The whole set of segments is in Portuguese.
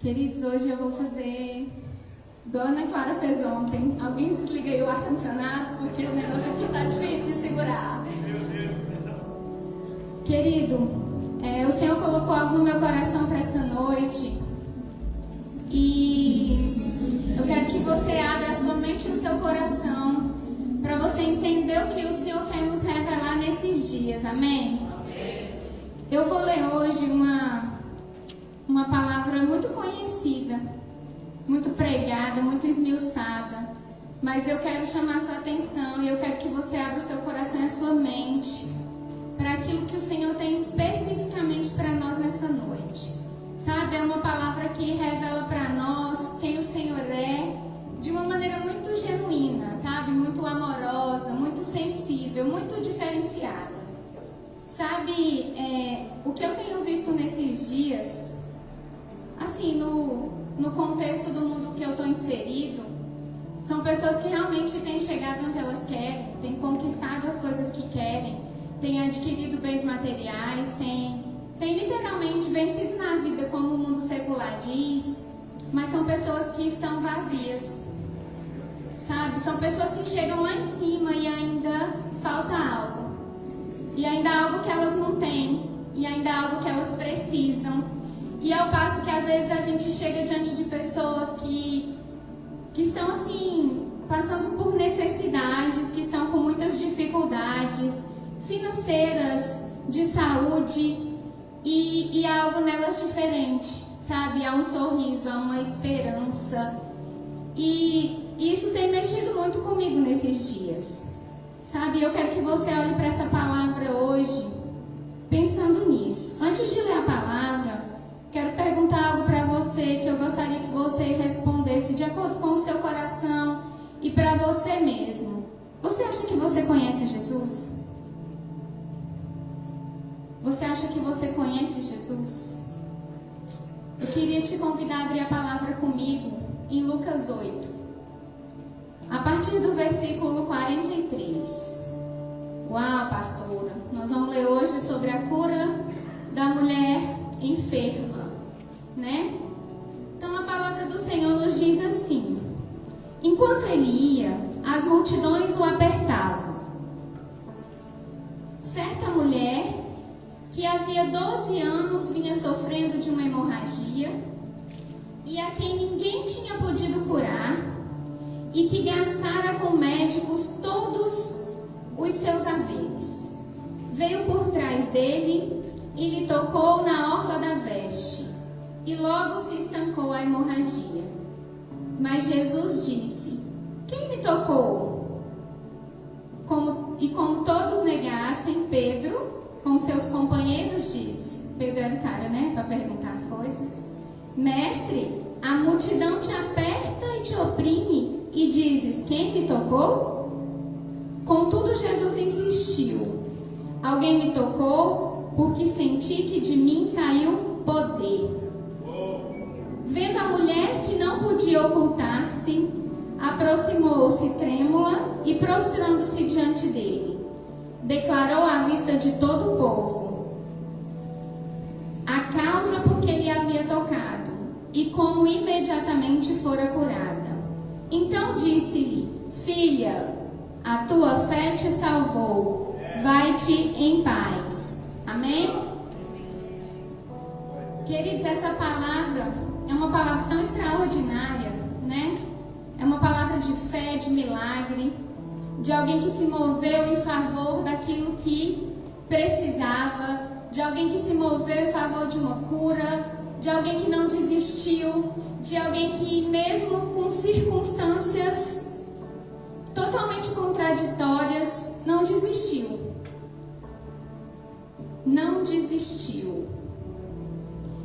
Queridos, hoje eu vou fazer igual a Ana Clara fez ontem. Alguém desliga aí o ar-condicionado, porque o negócio aqui tá difícil de segurar. Querido, o Senhor colocou algo no meu coração para essa noite. E eu quero que você abra a sua mente e o seu coração para você entender o que o Senhor quer nos revelar nesses dias. Amém? Eu vou ler hoje uma palavra muito conhecida, muito pregada, muito esmiuçada, mas eu quero chamar a sua atenção e eu quero que você abra o seu coração e a sua mente para aquilo que o Senhor tem especificamente para nós nessa noite. Sabe, é uma palavra que revela para nós quem o Senhor é de uma maneira muito genuína, sabe, muito amorosa, muito sensível, muito diferenciada. Sabe, o que eu tenho visto nesses dias, assim, no contexto do mundo que eu estou inserido, são pessoas que realmente têm chegado onde elas querem, têm conquistado as coisas que querem, têm adquirido bens materiais, têm literalmente vencido na vida, como o mundo secular diz, mas são pessoas que estão vazias, sabe? São pessoas que chegam lá em cima e ainda falta algo. E ainda há algo que elas não têm, e ainda há algo que elas precisam. E ao passo que às vezes a gente chega diante de pessoas que estão assim, passando por necessidades, que estão com muitas dificuldades financeiras, de saúde, e há algo nelas diferente, sabe? Há um sorriso, há uma esperança. E isso tem mexido muito comigo nesses dias. Sabe, eu quero que você olhe para essa palavra hoje, pensando nisso. Antes de ler a palavra, quero perguntar algo para você que eu gostaria que você respondesse de acordo com o seu coração e para você mesmo. Você acha que você conhece Jesus? Você acha que você conhece Jesus? Eu queria te convidar a abrir a palavra comigo em Lucas 8. A partir do versículo 43. Uau, pastora, nós vamos ler hoje sobre a cura da mulher enferma, né? Então a palavra do Senhor nos diz assim: enquanto ele ia, as multidões o apertavam. Certa mulher que havia 12 anos vinha sofrendo de uma hemorragia e a quem ninguém tinha podido curar, e que gastara com médicos todos os seus haveres, veio por trás dele e lhe tocou na orla da veste, e logo se estancou a hemorragia. Mas Jesus disse: quem me tocou? Como todos negassem, Pedro, com seus companheiros, disse: Pedro era o cara, né, para perguntar as coisas: mestre, a multidão te aperta e te oprime, e dizes: quem me tocou? Contudo, Jesus insistiu: alguém me tocou, porque senti que de mim saiu poder. Vendo a mulher que não podia ocultar-se, aproximou-se trêmula e, prostrando-se diante dele, declarou à vista de todo o povo a causa por que ele havia tocado e como imediatamente fora curada. Então disse-lhe: filha, a tua fé te salvou, vai-te em paz. Amém? Queridos, essa palavra é uma palavra tão extraordinária, né? É uma palavra de fé, de milagre, de alguém que se moveu em favor daquilo que precisava, de alguém que se moveu em favor de uma cura, de alguém que não desistiu, de alguém que mesmo com circunstâncias totalmente contraditórias, não desistiu. Não desistiu.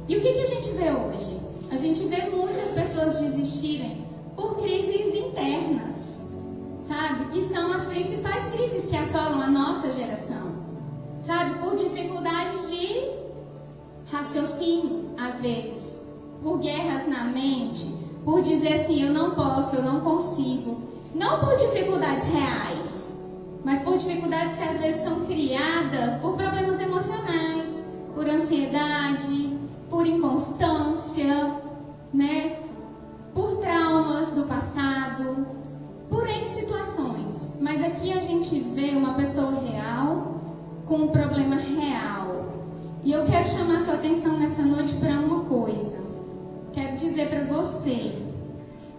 E o que a gente vê hoje? A gente vê muitas pessoas desistirem por crises internas, sabe? Que são as principais crises que assolam a nossa geração, sabe? Por dificuldades de raciocínio, às vezes, por guerras na mente, por dizer assim: eu não posso, eu não consigo. Não por dificuldades reais, mas por dificuldades que às vezes são criadas por problemas emocionais, por ansiedade, por inconstância, né? Por traumas do passado, por N situações. Mas aqui a gente vê uma pessoa real com um problema real. E eu quero chamar sua atenção nessa noite para uma coisa. Quero dizer para você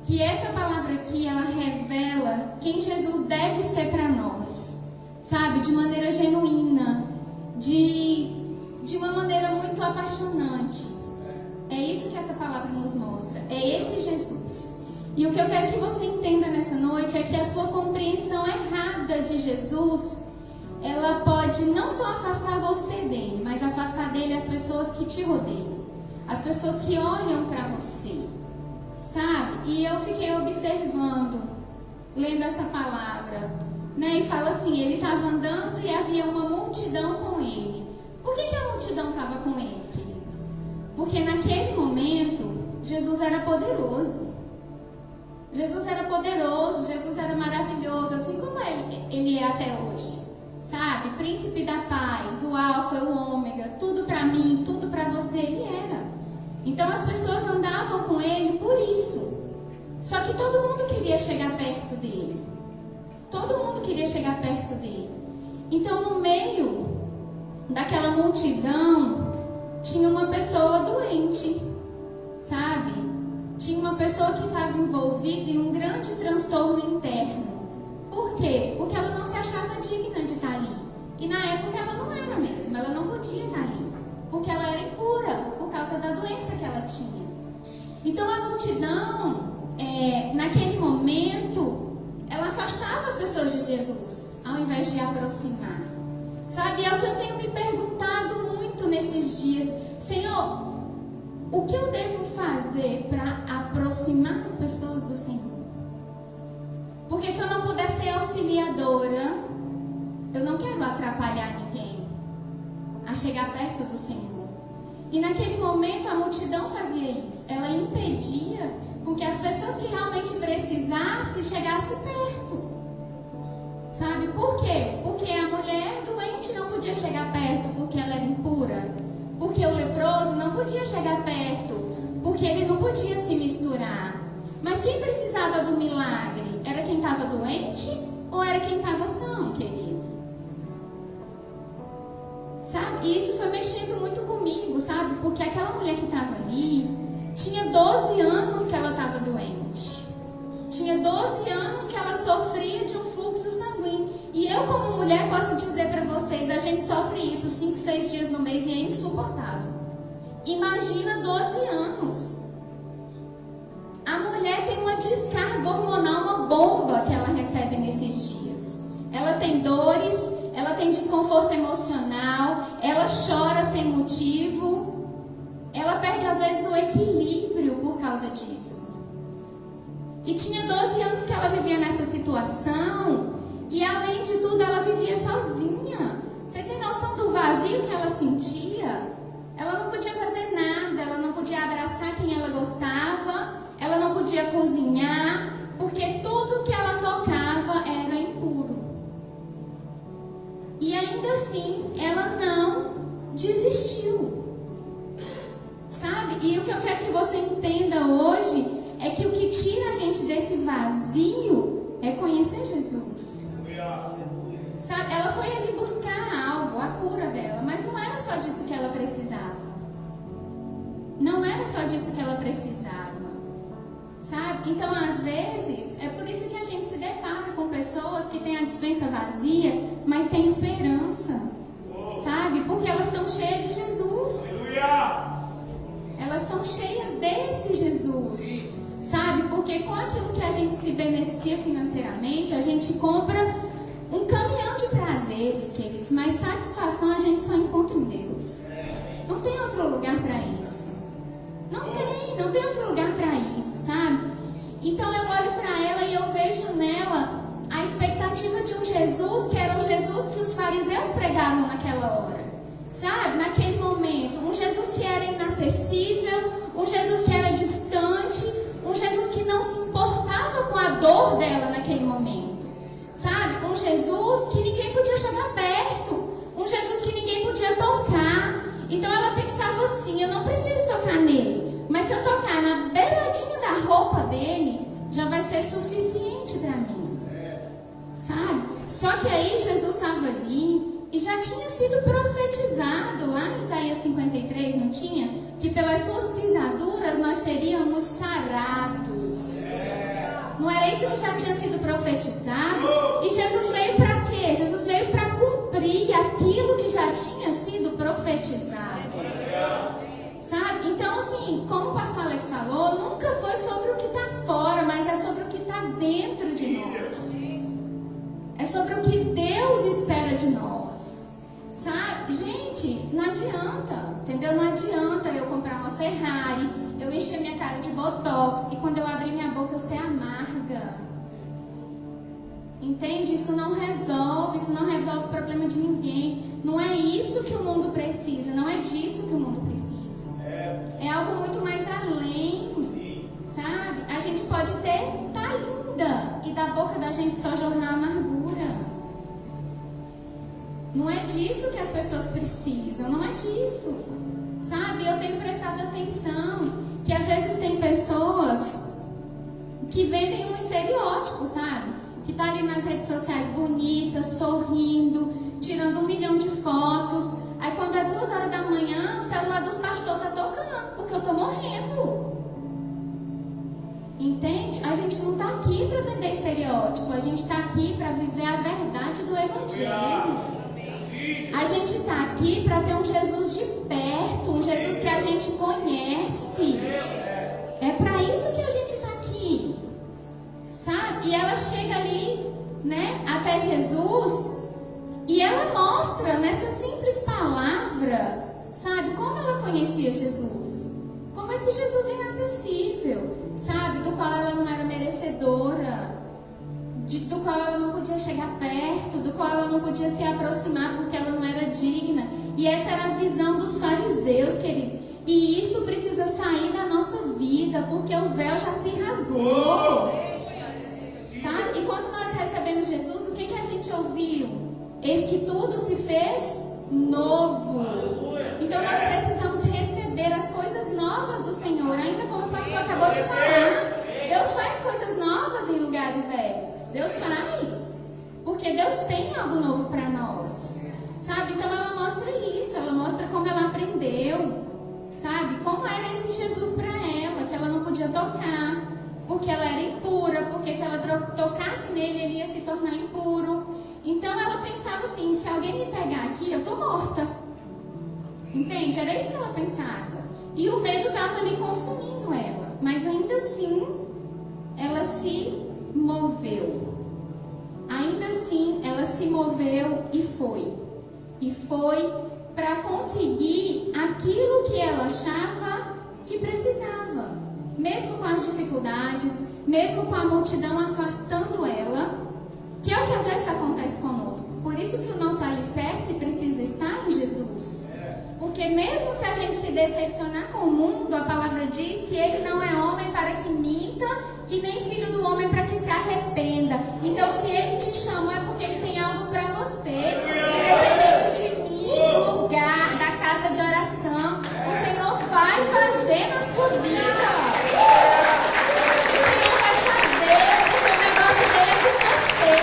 que essa palavra aqui, ela revela quem Jesus deve ser para nós, sabe? De maneira genuína, de uma maneira muito apaixonante. É isso que essa palavra nos mostra. É esse Jesus. E o que eu quero que você entenda nessa noite é que a sua compreensão errada de Jesus, ela pode não só afastar você dele, mas afastar dele as pessoas que te rodeiam, as pessoas que olham para você, sabe? E eu fiquei observando, lendo essa palavra, né? E fala assim, ele estava andando e havia uma multidão com ele. Por que a multidão estava com ele, queridos? Porque naquele momento, Jesus era poderoso. Jesus era poderoso, Jesus era maravilhoso, assim como ele é até hoje. Sabe? Príncipe da paz, o alfa e o ômega, tudo para mim, tudo para você, ele era. Então as pessoas andavam com ele por isso. Só que todo mundo queria chegar perto dele. Todo mundo queria chegar perto dele. Então no meio daquela multidão tinha uma pessoa doente, sabe? Tinha uma pessoa que estava envolvida em um grande transtorno interno. Por quê? Porque ela não se achava digna de estar ali. E na época ela não era mesmo, ela não podia estar ali. Porque ela era impura, por causa da doença que ela tinha. Então a multidão, naquele momento, ela afastava as pessoas de Jesus, ao invés de aproximar. Sabe, é o que eu tenho me perguntado muito nesses dias. Senhor, o que eu devo fazer para aproximar as pessoas do Senhor? Porque se eu não puder ser auxiliadora, eu não quero atrapalhar ninguém a chegar perto do Senhor. E naquele momento a multidão fazia isso. Ela impedia com que as pessoas que realmente precisassem chegassem perto. Sabe por quê? Porque a mulher doente não podia chegar perto porque ela era impura. Porque o leproso não podia chegar perto porque ele não podia se misturar. Mas quem precisava do milagre? Era quem estava doente ou era quem estava são, querido? Sabe? E isso foi mexendo muito comigo, sabe? Porque aquela mulher que estava ali tinha 12 anos que ela estava doente. Tinha 12 anos que ela sofria de um fluxo sanguíneo. E eu, como mulher, posso dizer para vocês, a gente sofre isso 5, 6 dias no mês e é insuportável. Imagina 12 anos. A mulher tem uma descarga hormonal, uma bomba que ela recebe nesses dias. Ela tem dores, ela tem desconforto emocional, ela chora sem motivo, ela perde às vezes o equilíbrio por causa disso. E tinha 12 anos que ela vivia nessa situação e além de tudo ela vivia sozinha. Você tem noção do vazio que ela sentia? Ela não podia fazer nada, ela não podia abraçar quem ela gostava. Ela não podia cozinhar, porque tudo que ela tocava era impuro. E ainda assim, ela não desistiu. Sabe? E o que eu quero que você entenda hoje é que o que tira a gente desse vazio é conhecer Jesus. Sabe? Ela foi ali buscar algo, a cura dela, mas não era só disso que ela precisava. Não era só disso que ela precisava. Sabe? Então, às vezes, é por isso que a gente se depara com pessoas que têm a despensa vazia, mas têm esperança. Sabe? Porque elas estão cheias de Jesus. Elas estão cheias desse Jesus. Sabe? Porque com aquilo que a gente se beneficia financeiramente, a gente compra um caminhão de prazeres, queridos. Mas satisfação a gente só encontra em Deus. Não tem outro lugar para isso. Não tem outro lugar para isso, sabe? Então eu olho para ela e eu vejo nela a expectativa de um Jesus que era o Jesus que os fariseus pregavam naquela hora, sabe? Naquele momento, um Jesus que era inacessível, um Jesus que era distante, um Jesus que não se importava com a dor dela naquele momento, sabe? Um Jesus que ninguém podia chegar perto, um Jesus que ninguém podia tocar. Então ela pensava assim, eu não preciso tocar nele, Mas se eu tocar na beiradinha da roupa dele, já vai ser suficiente para mim. Sabe? Só que aí Jesus estava ali e já tinha sido profetizado lá em Isaías 53, não tinha? Que pelas suas pisaduras nós seríamos sarados. Não era isso que já tinha sido profetizado? E Jesus veio para quê? Jesus veio para cumprir aquilo que já tinha sido profetizado. Sabe? Então, assim, como o pastor Alex falou, nunca foi sobre o que está fora, mas é sobre o que está dentro de nós. É sobre o que Deus espera de nós. Sabe? Gente, não adianta, entendeu? Não adianta eu comprar uma Ferrari, eu encher minha cara de botox e quando eu abrir minha boca eu ser amarga. Entende? Isso não resolve o problema de ninguém. Não é isso que o mundo precisa, não é disso que o mundo precisa. É algo muito mais além, sabe? A gente pode tá linda e da boca da gente só jorrar amargura. Não é disso que as pessoas precisam, não é disso, sabe? Eu tenho prestado atenção que às vezes tem pessoas que vendem um estereótipo, sabe? Que tá ali nas redes sociais bonitas, sorrindo, tirando 1 milhão de fotos. Aí quando é 2 horas da manhã, o celular dos pastores tá tocando, porque eu tô morrendo. Entende? A gente não tá aqui para vender estereótipo, a gente tá aqui para viver a verdade do Evangelho. A gente tá aqui para ter um Jesus de perto, um Jesus que a gente conhece. É para isso que a gente tá aqui, sabe? E ela chega ali, né, até Jesus, e ela mostra nessa simples palavra, sabe, como ela conhecia Jesus. Como esse Jesus inacessível, sabe, do qual ela não era merecedora, do qual ela não podia chegar perto, do qual ela não podia se aproximar porque ela não era digna. E essa era a visão dos fariseus, queridos. E isso precisa sair da nossa vida, porque o véu já se rasgou. Sabe? E quando nós recebemos Jesus, o que a gente ouviu? Eis que tudo se fez novo. Então nós precisamos receber as coisas novas do Senhor, ainda como o pastor acabou de falar. Deus faz coisas novas em lugares velhos. Deus faz. Porque Deus tem algo novo para nós. Sabe? Então ela mostra isso. Ela mostra como ela aprendeu. Sabe? Como era esse Jesus para ela. Que ela não podia tocar. Porque ela era impura. Porque se ela tocasse nele, ele ia se tornar impuro. Então ela pensava assim: se alguém me pegar aqui, eu tô morta. Entende? Era isso que ela pensava. E o medo estava ali consumindo ela. Mas ainda assim, ela se moveu. Ainda assim, ela se moveu e foi. E foi para conseguir aquilo que ela achava que precisava. Mesmo com as dificuldades, mesmo com a multidão afastando ela, que é o que às vezes acontece conosco. Por isso que o nosso alicerce precisa estar em Jesus. Porque mesmo se a gente se decepcionar com o mundo, a palavra diz que ele não é homem para que minta e nem filho do homem para que se arrependa. Então se ele te chamou é porque ele tem algo para você. Independente de mim, do lugar, da casa de oração, o Senhor vai fazer na sua vida. O Senhor vai fazer, porque o negócio dele é com você.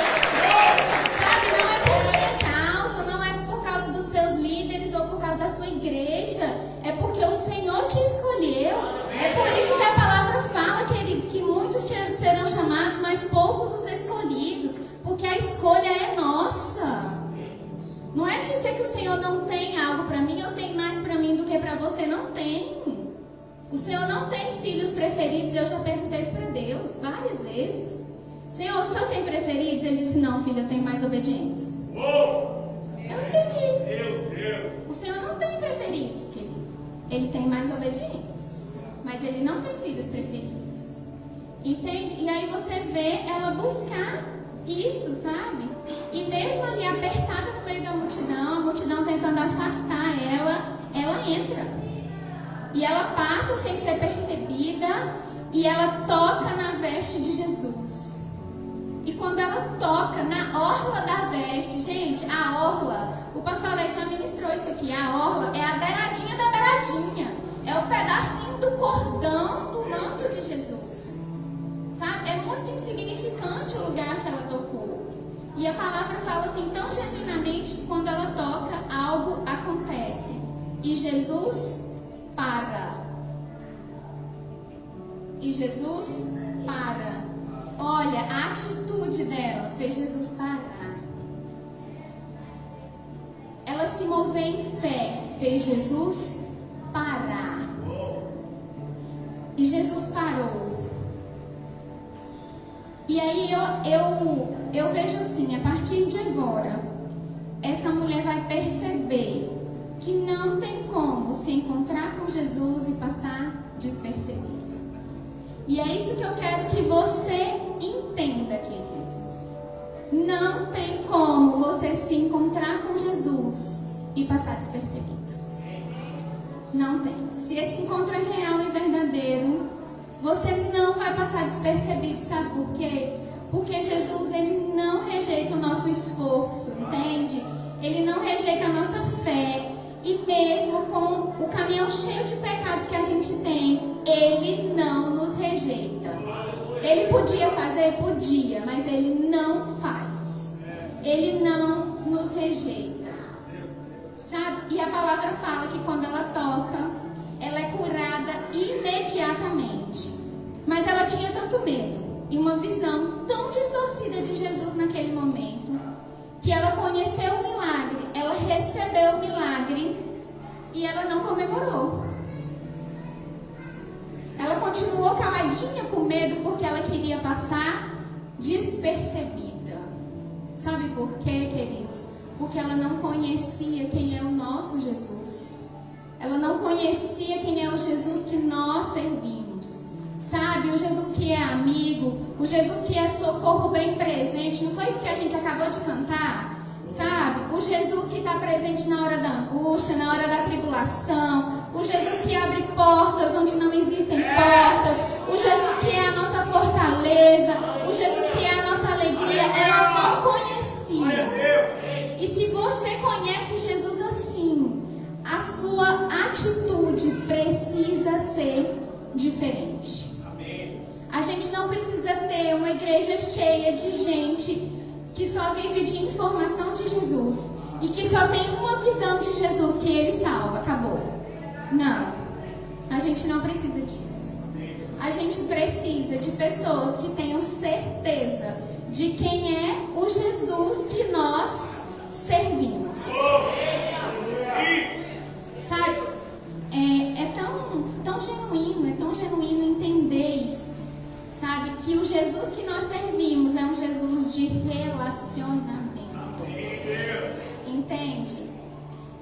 Sabe, não é por minha causa, não é por causa dos seus líderes ou por causa da sua igreja. É porque o Senhor te escolheu. É por isso que a palavra fala, queridos, que muitos serão chamados, mas poucos os escolhidos. Porque a escolha é nossa. Não é dizer que o Senhor não tem algo para mim, eu tenho mais para mim do que para você. Não tem. O Senhor não tem filhos preferidos. Eu já perguntei isso para Deus várias vezes. Senhor, o Senhor tem preferidos? Ele disse: não, filho, eu tenho mais obedientes. Eu entendi. O Senhor não tem preferidos, querido. Ele tem mais obedientes. Mas ele não tem filhos preferidos. Entende? E aí você vê ela buscar isso, sabe? E mesmo ali apertada no meio da multidão, a multidão tentando afastar ela, ela entra. E ela passa sem ser percebida e ela toca na veste de Jesus. E quando ela toca na orla da veste, gente, a orla, o pastor Alex já ministrou isso aqui, a orla é a beiradinha da beiradinha, é o pedacinho do corpo cordão do manto de Jesus. Sabe? É muito insignificante o lugar que ela tocou. E a palavra fala assim tão genuinamente que quando ela toca, algo acontece. E Jesus para. E Jesus para. Olha, a atitude dela fez Jesus parar. Ela se mover em fé fez Jesus parar. E Jesus parou. E aí eu vejo assim, a partir de agora, essa mulher vai perceber que não tem como se encontrar com Jesus e passar despercebido. E é isso que eu quero que você entenda, querido. Não tem como você se encontrar com Jesus e passar despercebido. Não tem. Se esse encontro é real e verdadeiro, você não vai passar despercebido. Sabe por quê? Porque Jesus, ele não rejeita o nosso esforço, entende? Ele não rejeita a nossa fé. E mesmo com o caminhão cheio de pecados que a gente tem, ele não nos rejeita. Ele podia fazer? Podia, mas ele não faz. Ele não nos rejeita. Sabe? E a palavra fala que quando ela toca, ela é curada imediatamente. Mas ela tinha tanto medo e uma visão tão distorcida de Jesus naquele momento, que ela conheceu o milagre, ela recebeu o milagre e ela não comemorou. Ela continuou caladinha com medo porque ela queria passar despercebida. Sabe por quê, queridos? Porque ela não conhecia quem é o nosso Jesus. Ela não conhecia quem é o Jesus que nós servimos. Sabe, o Jesus que é amigo, o Jesus que é socorro bem presente. Não foi isso que a gente acabou de cantar? Sabe, o Jesus que está presente na hora da angústia, na hora da tribulação. O Jesus que abre portas onde não existem portas. O Jesus que é a nossa fortaleza. O Jesus que é a nossa alegria. Ela não conhecia. E se você conhece Jesus assim, a sua atitude precisa ser diferente. A gente não precisa ter uma igreja cheia de gente que só vive de informação de Jesus e que só tem uma visão de Jesus, que ele salva, acabou. Não, a gente não precisa disso. A gente precisa de pessoas que tenham certeza de quem é o Jesus que nós servimos. Sabe, é tão genuíno entender isso. Sabe, que o Jesus que nós servimos é um Jesus de relacionamento. Entende?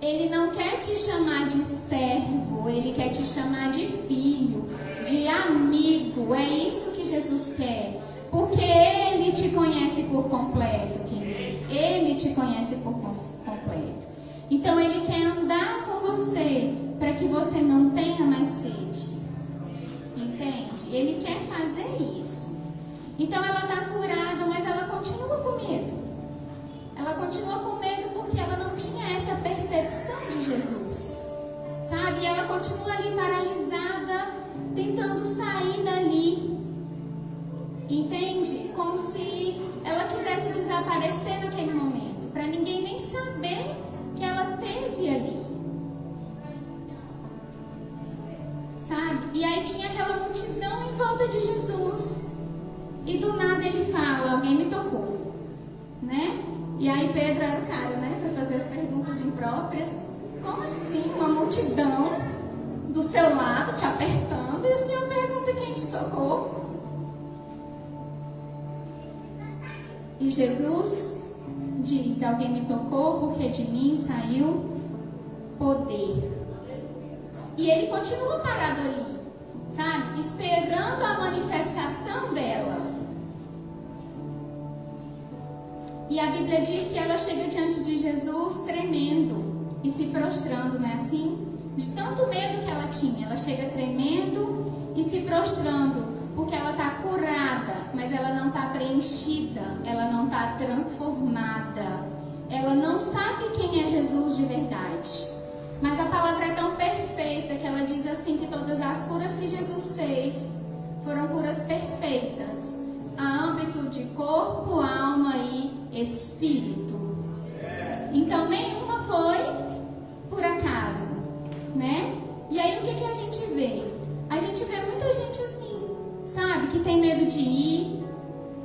Ele não quer te chamar de servo, ele quer te chamar de filho, de amigo. É isso que Jesus quer. Porque ele te conhece por completo, querido. Ele te conhece por completo. Então ele quer andar com você para que você não tenha mais sede. Entende? Ele quer fazer isso. Então ela está curada, mas ela continua com medo. Ela continua com medo porque ela não tinha essa percepção de Jesus. Sabe? E ela continua ali paralisada, tentando sair dali. Entende? Como se ela quisesse desaparecer naquele momento, para ninguém nem saber que ela teve ali. Sabe? E aí tinha aquela multidão em volta de Jesus. E do nada ele fala, alguém me tocou, né? E aí Pedro era o cara, né? Para fazer as perguntas impróprias. Como assim? Uma multidão do seu lado, te apertando, e o Senhor pergunta quem te tocou. E Jesus diz, alguém me tocou porque de mim saiu poder. E ele continua parado ali, sabe? Esperando a manifestação dela. E a Bíblia diz que ela chega diante de Jesus tremendo e se prostrando, não é assim? De tanto medo que ela tinha. Ela chega tremendo e se prostrando, porque ela está curada, mas ela não está preenchida, ela não está transformada. Ela não sabe quem é Jesus de verdade. Mas a palavra é tão perfeita que ela diz assim que todas as curas que Jesus fez foram curas perfeitas, a âmbito de corpo, alma e espírito. Então nenhuma foi por acaso, né? E aí o que a gente vê? A gente vê muita gente assim, sabe? Que tem medo de ir,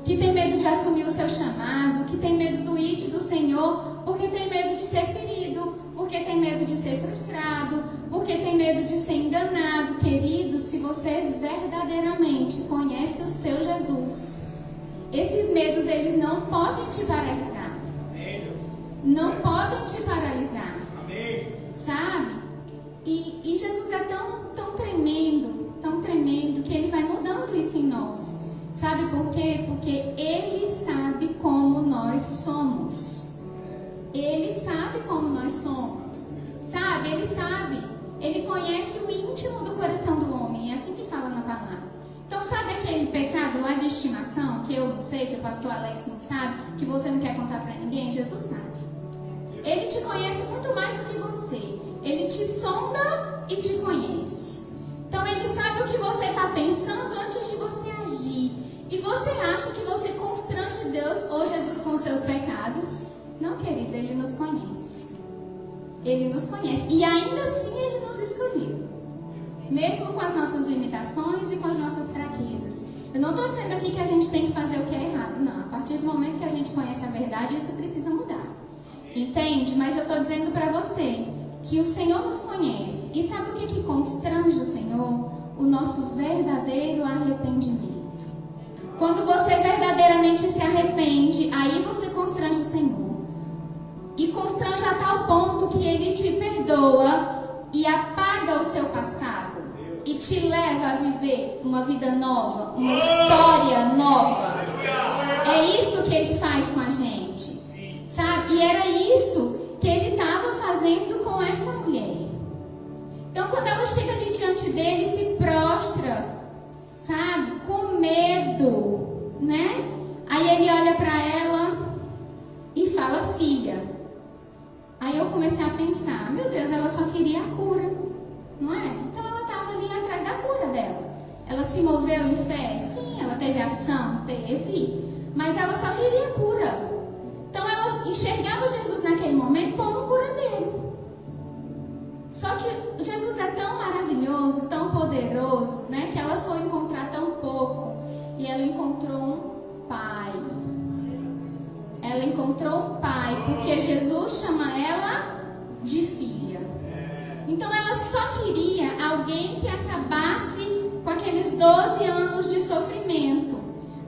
que tem medo de assumir o seu chamado, que tem medo do ir do Senhor, porque tem medo de ser ferido, porque tem medo de ser frustrado, porque tem medo de ser enganado. Querido, se você verdadeiramente conhece o seu Jesus, esses medos, eles não podem te paralisar. Não podem te paralisar. Sabe? E Jesus é tão tremendo, que Ele vai mudando isso em nós. Sabe por quê? Porque Ele sabe como nós somos. Ele sabe como nós somos. Sabe? Ele sabe. Ele conhece o íntimo do coração do homem. É assim que fala na palavra. Então, sabe aquele pecado lá de estimação, que eu não sei, que o pastor Alex não sabe, que você não quer contar pra ninguém? Jesus sabe. Ele te conhece muito mais do que você. Ele te sonda e te conhece. Então, Ele sabe o que você está pensando antes de você agir. E você acha que você constrange Deus ou Jesus com seus pecados? Não, querido, Ele nos conhece. Ele nos conhece. E ainda assim Ele nos escolheu. Mesmo com as nossas limitações e com as nossas fraquezas. Eu não estou dizendo aqui que a gente tem que fazer o que é errado. Não, a partir do momento que a gente conhece a verdade, isso precisa mudar. Entende? Mas eu estou dizendo para você que o Senhor nos conhece. E sabe o que constrange o Senhor? O nosso verdadeiro arrependimento. Quando você verdadeiramente se arrepende, aí você constrange o Senhor. E constrange a tal ponto que Ele te perdoa e apaga o seu passado. E te leva a viver uma vida nova, uma história nova. É isso que Ele faz com a gente. Sabe? E era isso que Ele estava fazendo com essa mulher. Então, quando ela chega ali diante dele, se prostra, sabe? Com medo, né? Aí ele olha para ela e fala: filha. Aí eu comecei a pensar: meu Deus, ela só queria a cura, não é? Então ela estava ali atrás da cura dela. Ela se moveu em fé? Sim. Ela teve ação? Teve. Mas ela só queria a cura. Então ela enxergava Jesus naquele momento como um curandeiro. Só que Jesus é tão maravilhoso, tão poderoso, né? Que ela foi encontrar tão pouco. E ela encontrou um pai. Ela encontrou um pai, porque Jesus chama ela de filha. Então ela só queria alguém que acabasse com aqueles 12 anos de sofrimento.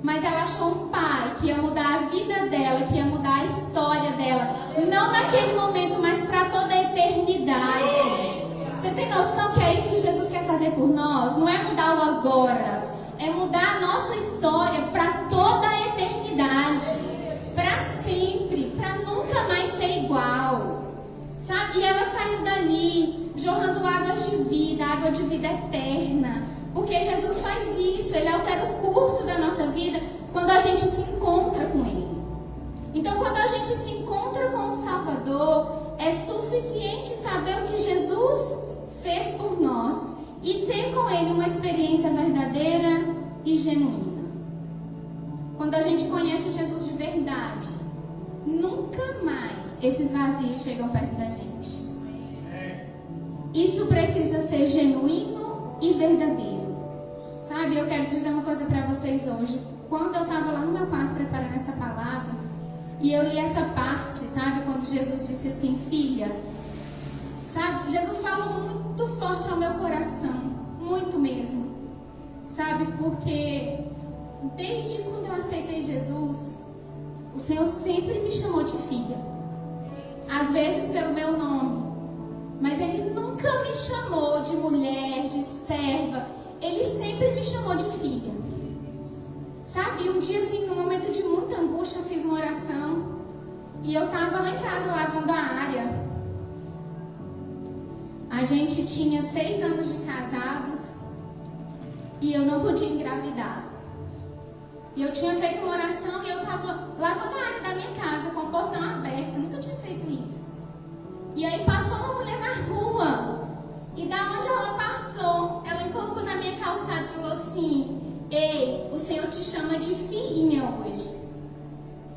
Mas ela achou um pai que ia mudar a vida dela, que ia mudar a história dela. Não naquele momento, mas para toda a eternidade. Você tem noção que é isso que Jesus quer fazer por nós? Não é mudar o agora. É mudar a nossa história para toda a eternidade. Para sempre. Para nunca mais ser igual. Sabe? E ela saiu dali, jorrando águas de vida, água de vida eterna. Porque Jesus faz isso, Ele altera o curso da nossa vida quando a gente se encontra com Ele. Então, quando a gente se encontra com o Salvador, é suficiente saber o que Jesus fez por nós e ter com Ele uma experiência verdadeira e genuína. Quando a gente conhece Jesus de verdade, nunca mais esses vazios chegam perto da gente. Isso precisa ser genuíno e verdadeiro. Sabe, eu quero dizer uma coisa para vocês hoje. Quando eu estava lá no meu quarto preparando essa palavra, e eu li essa parte, sabe, quando Jesus disse assim: filha, sabe, Jesus falou muito forte ao meu coração, muito mesmo, sabe, porque desde quando eu aceitei Jesus, o Senhor sempre me chamou de filha, às vezes pelo meu nome, mas Ele nunca me chamou de mulher, de serva. Ele sempre me chamou de filha. Sabe, um dia assim, num momento de muita angústia, eu fiz uma oração. E eu estava lá em casa, lavando a área. A gente tinha 6 anos de casados. E eu não podia engravidar. E eu tinha feito uma oração e eu estava lavando a área da minha casa, com o portão aberto. Eu nunca tinha feito isso. E aí passou uma mulher na rua.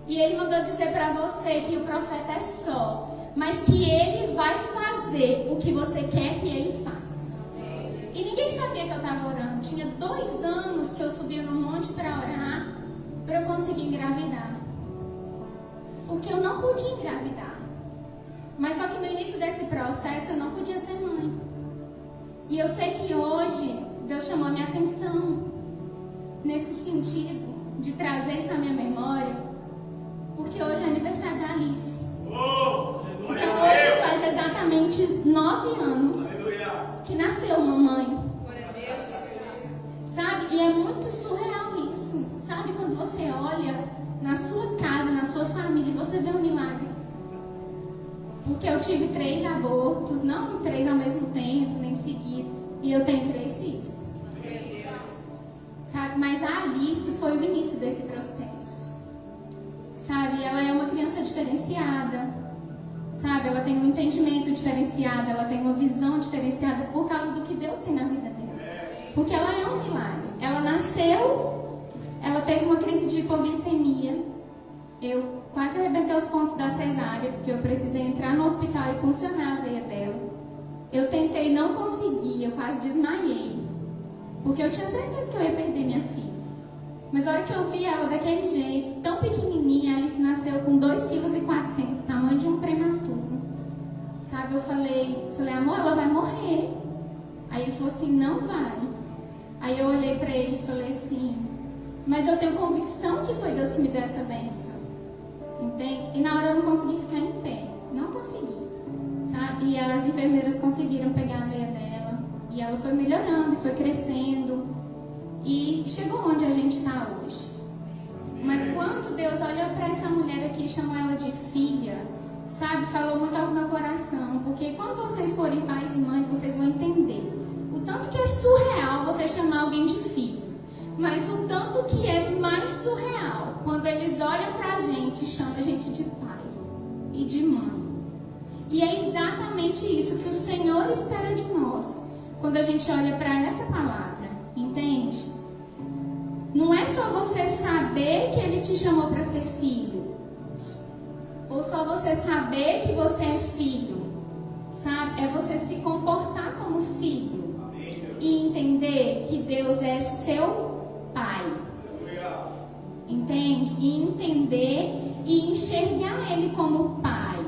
E ele mandou dizer para você que o profeta é só, mas que ele vai fazer o que você quer que ele faça. E ninguém sabia que eu estava orando. Tinha 2 anos que eu subia no monte para orar, para eu conseguir engravidar. Porque eu não podia engravidar. Mas só que no início desse processo eu não podia ser mãe. E eu sei que hoje Deus chamou a minha atenção nesse sentido de trazer isso à minha memória, porque hoje é aniversário da Alice. Então hoje faz exatamente 9 anos que nasceu mamãe. Sabe? E é muito surreal isso. Sabe quando você olha na sua casa, na sua família, e você vê um milagre? Porque eu tive 3 abortos, não 3 ao mesmo tempo, nem seguido. E eu tenho 3 filhos. Sabe? Mas a Alice foi o início desse processo. Sabe? Ela é uma criança diferenciada. Sabe? Ela tem um entendimento diferenciado. Ela tem uma visão diferenciada por causa do que Deus tem na vida dela. Porque ela é um milagre. Ela nasceu, ela teve uma crise de hipoglicemia. Eu quase arrebentei os pontos da cesárea, porque eu precisei entrar no hospital e puncionar a veia dela. Eu tentei, não consegui, eu quase desmaiei. Porque eu tinha certeza que eu ia perder minha filha. Mas a hora que eu vi ela daquele jeito, tão pequenininha, a Alice nasceu com 2,4 kg, tamanho de um prematuro. Sabe, eu falei, amor, ela vai morrer. Aí ele falou assim, não vai. Aí eu olhei pra ele e falei assim, mas eu tenho convicção que foi Deus que me deu essa bênção. Entende? E na hora eu não consegui ficar em pé. Não consegui. Sabe? E as enfermeiras conseguiram pegar a veia dela. E ela foi melhorando e foi crescendo. E chegou onde a gente está hoje. Mas quando Deus olhou para essa mulher aqui e chamou ela de filha, sabe? Falou muito ao meu coração. Porque quando vocês forem pais e mães, vocês vão entender o tanto que é surreal você chamar alguém de filho. Mas o tanto que é mais surreal quando eles olham pra gente e chamam a gente de pai e de mãe. E é exatamente isso que o Senhor espera de nós quando a gente olha para essa palavra, entende? Não é só você saber que Ele te chamou para ser filho, ou só você saber que você é filho, sabe? É você se comportar como filho e entender que Deus é seu Pai, entende? E entender e enxergar Ele como Pai.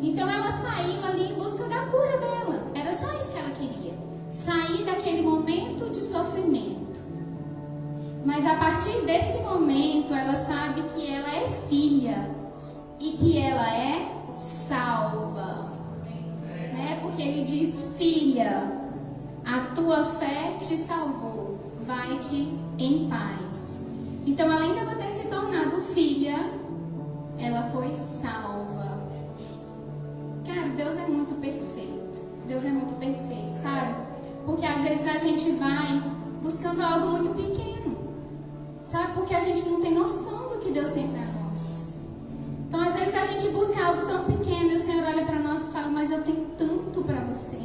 Então ela saiu ali em busca da cura dela. Era só isso que ela queria, sair daquele momento de sofrimento. Mas a partir desse momento ela sabe que ela é filha e que ela é salva, né? Porque ele diz, filha, a tua fé te salvou, vai-te em paz. Então, além dela ter se tornado filha, ela foi salva. Cara, Deus é muito perfeito. Deus é muito perfeito, sabe? Porque às vezes a gente vai buscando algo muito pequeno, sabe? Porque a gente não tem noção do que Deus tem para nós. Então, às vezes a gente busca algo tão pequeno e o Senhor olha para nós e fala, mas eu tenho tanto para você.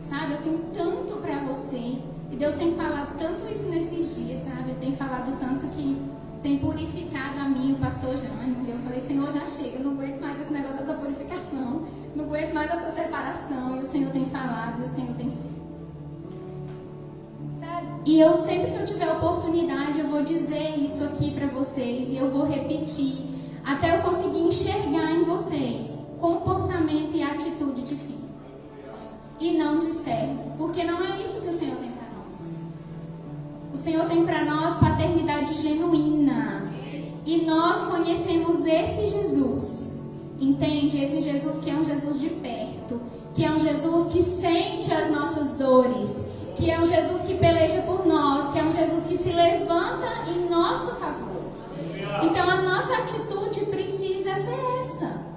Sabe? Eu tenho tanto para você. E Deus tem falado tanto isso nesses dias, sabe? Ele tem falado tanto que tem purificado a mim, o pastor Jânio. Eu falei, Senhor, já chega, eu não aguento mais esse negócio dessa purificação. Não aguento mais essa separação. E o Senhor tem falado, e o Senhor tem feito. Sabe? E eu sempre que eu tiver oportunidade, eu vou dizer isso aqui para vocês. E eu vou repetir, até eu conseguir enxergar em vocês comportamento e atitude de filho. E não de servo. Porque não é isso que o Senhor tem para nós. O Senhor tem para nós paternidade genuína. E nós conhecemos esse Jesus. Entende? Esse Jesus que é um Jesus de perto. Que é um Jesus que sente as nossas dores. Que é um Jesus que peleja por nós. Que é um Jesus que se levanta em nosso favor. Então a nossa atitude precisa ser essa.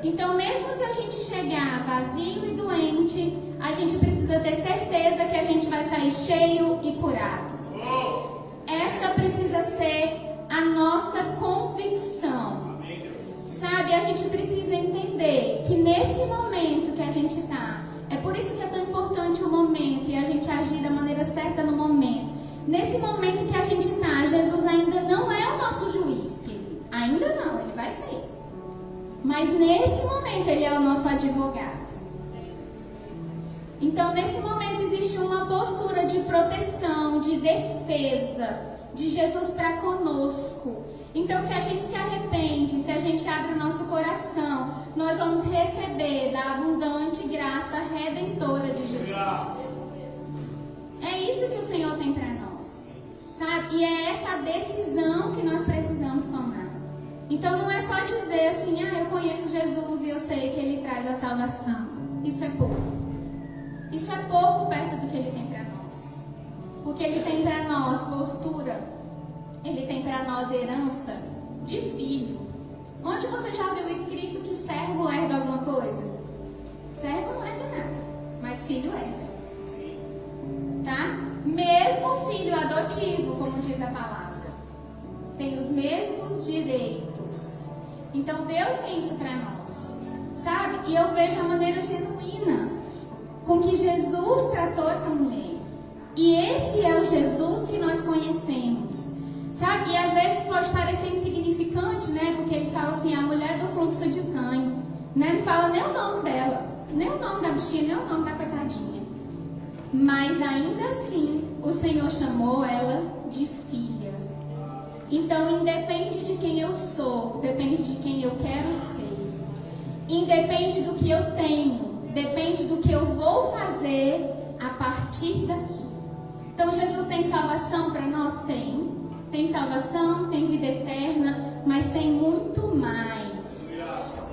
Então, mesmo se a gente chegar vazio e doente, a gente precisa ter certeza que a gente vai sair cheio e curado. Essa precisa ser a nossa convicção. Sabe, a gente precisa entender que nesse momento que a gente está, é por isso que é tão importante o momento e a gente agir da maneira certa no momento. Nesse momento que a gente está, Jesus ainda não é o nosso juiz, querido. Ainda não, ele vai ser. Mas nesse momento ele é o nosso advogado. Então nesse momento existe uma postura de proteção, de defesa de Jesus para conosco. Então se a gente se arrepende, se a gente abre o nosso coração, nós vamos receber da abundante graça redentora de Jesus. É isso que o Senhor tem para nós, sabe? E é essa decisão que nós precisamos tomar. Então não é só dizer assim, eu conheço Jesus e eu sei que Ele traz a salvação. Isso é pouco. Isso é pouco perto do que Ele tem para nós. Porque Ele tem para nós postura, Ele tem para nós herança de filho. Onde você já viu escrito que servo herda alguma coisa? Servo não herda nada, mas filho herda. Tá? Mesmo filho adotivo, como diz a palavra, tem os mesmos direitos. Então Deus tem isso para nós, sabe? E eu vejo a maneira genuína com que Jesus tratou essa mulher. E esse é o Jesus que nós conhecemos, sabe? E às vezes pode parecer insignificante, né? Porque eles falam assim, a mulher do fluxo de sangue, né? Não fala nem o nome dela, nem o nome da bichinha, nem o nome da coitadinha. Mas ainda assim, o Senhor chamou ela de filha. Então, independe de quem eu sou, depende de quem eu quero ser. Independe do que eu tenho, depende do que eu vou fazer a partir daqui. Então, Jesus tem salvação para nós? Tem. Tem salvação, tem vida eterna, mas tem muito mais.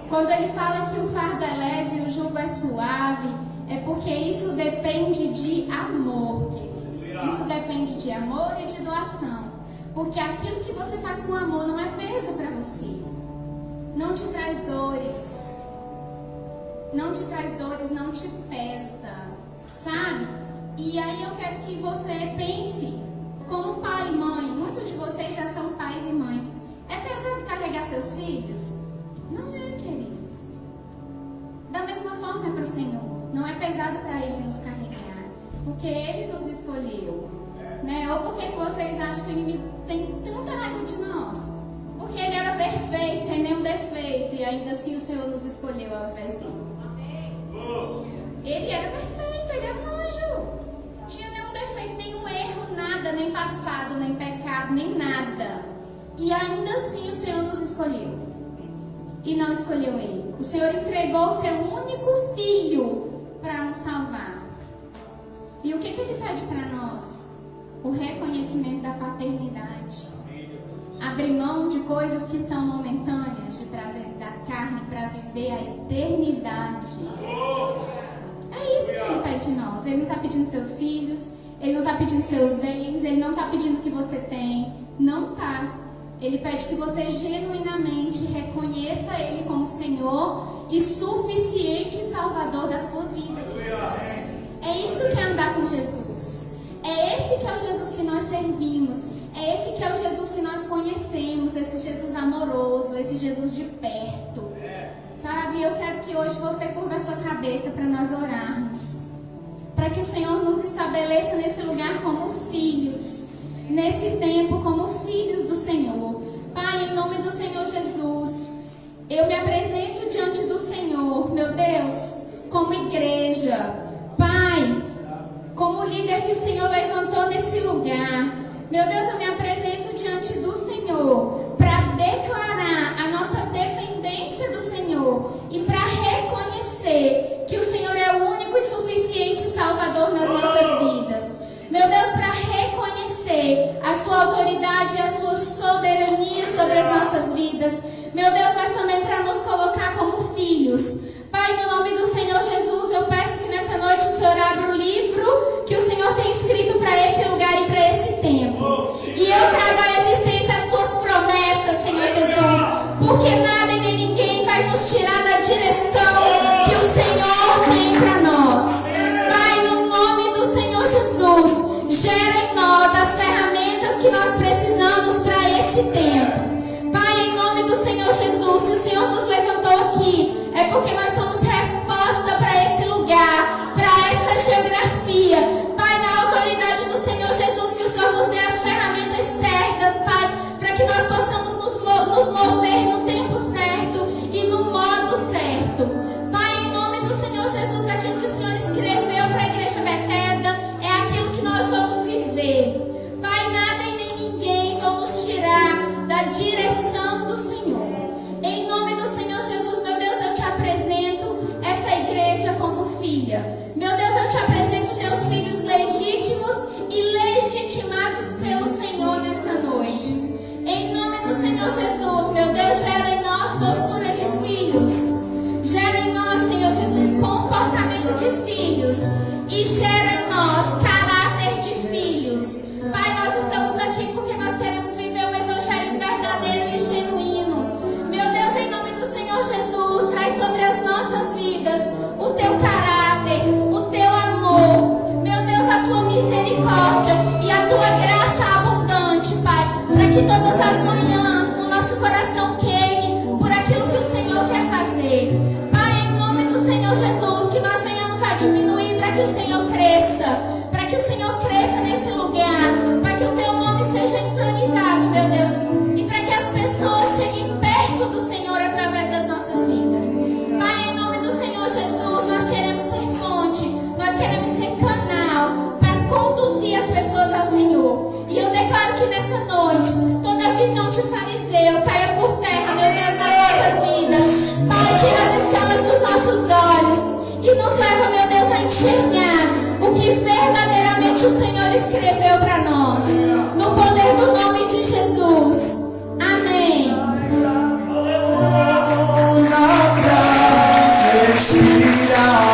Quando ele fala que o fardo é leve e o jugo é suave, é porque isso depende de amor, queridos. Isso depende de amor e de doação. Porque aquilo que você faz com amor não é peso para você. Não te traz dores. Não te traz dores, não te pesa. Sabe? E aí eu quero que você pense como pai e mãe. Muitos de vocês já são pais e mães. É pesado carregar seus filhos? Não é, queridos. Da mesma forma é para o Senhor. Não é pesado para Ele nos carregar, porque Ele nos escolheu, né? Ou porque vocês acham que o inimigo tem tanta raiva de nós? Porque Ele era perfeito, sem nenhum defeito, e ainda assim o Senhor nos escolheu ao invés dele. Ele era perfeito, Ele era um anjo. Tinha nenhum defeito, nenhum erro, nada, nem passado, nem pecado, nem nada. E ainda assim o Senhor nos escolheu. E não escolheu Ele. O Senhor entregou o seu único filho para nos salvar. E o que Ele pede para nós? O reconhecimento da paternidade. Abrir mão de coisas que são momentâneas, de prazeres da carne, para viver a eternidade. É isso que Ele pede de nós. Ele não está pedindo seus filhos, Ele não está pedindo seus bens, Ele não está pedindo o que você tem. Não está. Ele pede que você genuinamente reconheça Ele como Senhor e suficiente Salvador da sua vida. É isso que é andar com Jesus. É esse que é o Jesus que nós servimos. É esse que é o Jesus que nós conhecemos. Esse Jesus amoroso, esse Jesus de perto. Sabe, eu quero que hoje você curva a sua cabeça para nós orarmos. Para que o Senhor nos estabeleça nesse lugar como filhos. Nesse tempo como filhos do Senhor. Pai, em nome do Senhor Jesus, eu me apresento diante do Senhor, meu Deus, como igreja. Pai, como líder que o Senhor levantou nesse lugar. Meu Deus, eu me apresento diante do Senhor para declarar a nossa dependência do Senhor e para reconhecer que o Senhor é o único e suficiente Salvador nas nossas vidas. Meu Deus, para reconhecer a sua autoridade e a sua soberania sobre as nossas vidas. Meu Deus, mas também para nos colocar como filhos. Pai, no nome do Senhor Jesus, eu peço que nessa noite o Senhor abra o livro que o Senhor tem escrito para esse lugar e para esse tempo. E eu trago à existência as tuas promessas, Senhor Jesus. Porque nada e nem ninguém vai nos tirar da direção que o Senhor tem para nós. Pai, no nome do Senhor Jesus, gera em nós as ferramentas que nós precisamos para esse tempo. Pai, em nome do Senhor Jesus, se o Senhor nos levantou aqui, é porque nós somos resposta para esse lugar, para essa geografia. Pai, na autoridade do Senhor Jesus, que o Senhor nos dê as ferramentas certas, Pai, para que nós possamos nos mover Deus, gera em nós postura de filhos. Gera em nós, Senhor Jesus, comportamento de filhos. E gera em nós caráter de filhos. Pai, nós estamos aqui porque nós queremos viver um evangelho verdadeiro e genuíno. Meu Deus, em nome do Senhor Jesus, traz sobre as nossas vidas o teu caráter, o teu amor. Meu Deus, a tua misericórdia e a tua graça abundante, Pai. Para que todas as manhãs o nosso coração queime por aquilo que o Senhor quer fazer. Pai, em nome do Senhor Jesus, que nós venhamos a diminuir para que o Senhor cresça. Para que o Senhor cresça nesse lugar. Para que o teu nome seja entronizado, meu Deus. E para que as pessoas cheguem perto do Senhor através das nossas vidas. Pai, em nome do Senhor Jesus, nós queremos ser fonte. Nós queremos ser canal para conduzir as pessoas ao Senhor. E eu declaro que nessa noite, toda visão de fariseu caia por terra, meu Deus, nas nossas vidas. Pai, tira as escamas dos nossos olhos e nos leva, meu Deus, a enxergar o que verdadeiramente o Senhor escreveu para nós. No poder do nome de Jesus. Amém. Respira.